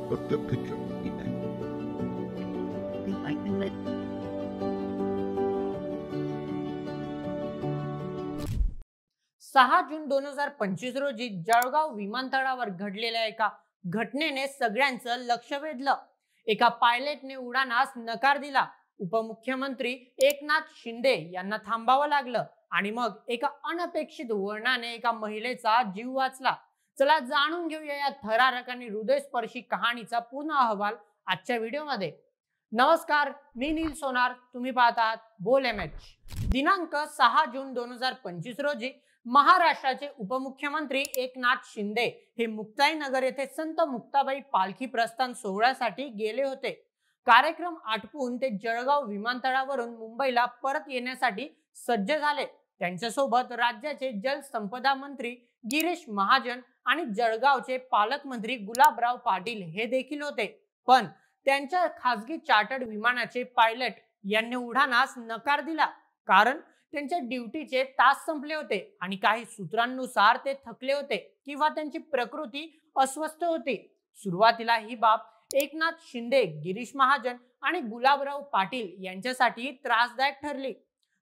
प्रत्यक्ष केली आहे. 6 जून 2025 रोजी जळगाव विमानतळावर घडलेल्या एका घटनेने सगळ्यांचं लक्ष वेधलं। एका पायलटने उडाणास नकार दिला। उपमुख्यमंत्री एकनाथ शिंदे यांना थांबावं लागलं आणि मग एका अनपेक्षित वळणाने एका महिलेचा जीव वाचला। चला जाणून घेऊया या थरारक आणि हृदयस्पर्शी कहाणीचा पूर्ण अहवाल आजच्या व्हिडिओमध्ये। नमस्कार, मी नील सोनार, तुम्ही पाहतात बोल एमएच। दिनांक 6 जून 2025 रोजी महाराष्ट्राचे उपमुख्यमंत्री एकनाथ शिंदे हे मुक्ताईनगर येथे संत मुक्ताबाई पालखी प्रस्थान सोहळ्यासाठी गेले होते। कार्यक्रम आटपून ते जळगाव विमानतळावरून मुंबईला परत येण्यासाठी सज्ज झाले। त्यांच्यासोबत राज्याचे जलसंपदा मंत्री गिरीश महाजन आणि जळगावचे पालकमंत्री गुलाबराव पाटील हे देखील होते। पण त्यांच्या खासगी चार्टर्ड विमानाचे पायलट यांनी उडाणास नकार दिला, कारण त्यांच्या ड्युटीचे तास संपले होते आणि काही सूत्रांनुसार ते थकले होते किंवा त्यांची प्रकृती अस्वस्थ होती। सुरुवातीला ही बाब एकनाथ शिंदे, गिरीश महाजन आणि गुलाबराव पाटील यांच्यासाठी त्रासदायक ठरली।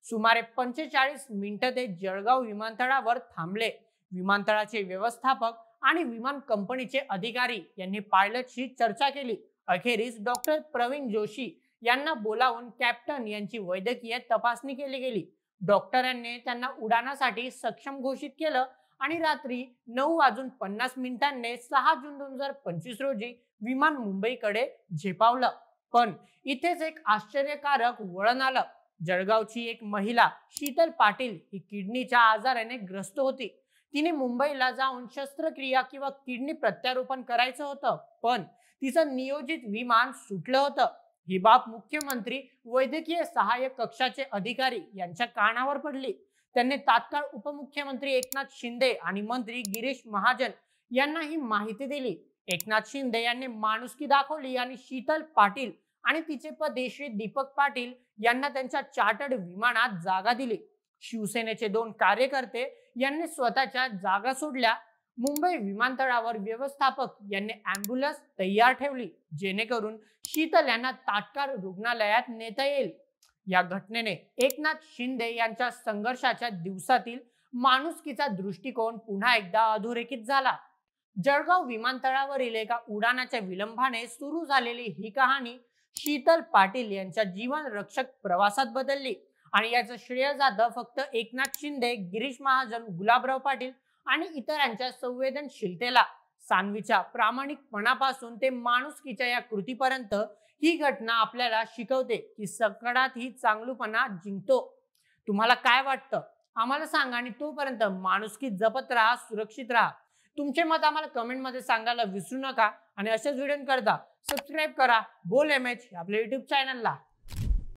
सुमारे 45 मिनिटं ते जळगाव विमानतळावर थांबले। विमानतळाचे व्यवस्थापक आणि विमान कंपनीचे अधिकारी यांनी पायलटशी चर्चा केली। अखेरीस डॉक्टर प्रवीण जोशी यांना बोलावून कॅप्टन यांची वैद्यकीय तपासणी केली गेली। डॉक्टरांनी त्यांना उडाणासाठी सक्षम घोषित केलं आणि रात्री 9:50 6 जून 2025 रोजी विमान मुंबईकडे झेपावलं। पण इथेच एक आश्चर्यकारक वळण आलं। जळगावची एक महिला शीतल पाटील ही किडनीच्या आजाराने ग्रस्त होती। तिने मुंबईला जाऊन शस्त्रक्रिया किंवा किडनी प्रत्यारोपण करायचं होतं, पण तिचं नियोजित विमान सुटलं होतं। ही बाब मुख्यमंत्री वैद्यकीय सहाय्यक कक्षाचे अधिकारी यांच्या कानावर पडली। त्यांनी तात्काळ उपमुख्यमंत्री एकनाथ शिंदे आणि मंत्री गिरीश महाजन यांना ही माहिती दिली। एकनाथ शिंदे यांनी माणुसकी दाखवली आणि शीतल पाटील आणि तिचे पती श्री दीपक पाटील यांना त्यांच्या चार्टर्ड विमानात जागा दिली। शिवसेनेचे 2 कार्यकर्ते यांनी स्वतःच्या जागा सोडल्या। मुंबई विमानतळावर व्यवस्थापक यांनी ॲम्ब्युलन्स तयार ठेवली, जेणेकरून शीतल यांना तात्काळ रुग्णालयात नेता येईल। या घटनेने एकनाथ शिंदे यांच्या संघर्षाच्या दिवसातील माणुसकीचा दृष्टिकोन पुन्हा एकदा अधोरेखित झाला। जळगाव विमानतळावरील एका उडाणाच्या विलंबाने सुरू झालेली ही कहाणी शीतल पाटील यांच्या जीवन रक्षक प्रवासात बदलली आणि याचं श्रेय जातं फक्त एकनाथ शिंदे, गिरीश महाजन, गुलाबराव पाटील आणि इतरांच्या संवेदनशीलतेला। सान्वीच्या प्रामाणिकपणापासून ते माणुसकीच्या या कृतीपर्यंत ही घटना आपल्याला शिकवते की संकटात ही चांगुलपणा जिंकतो। तुम्हाला काय वाटतं आम्हाला सांगा आणि तोपर्यंत माणुसकी जपत राहा, सुरक्षित राहा। तुमचे मत आम्हाला कमेंट मध्ये सांगायला विसरू नका आणि अशाच व्हिडिओ करता सबस्क्राइब करा बोल एमएच आपल्या YouTube चॅनलला।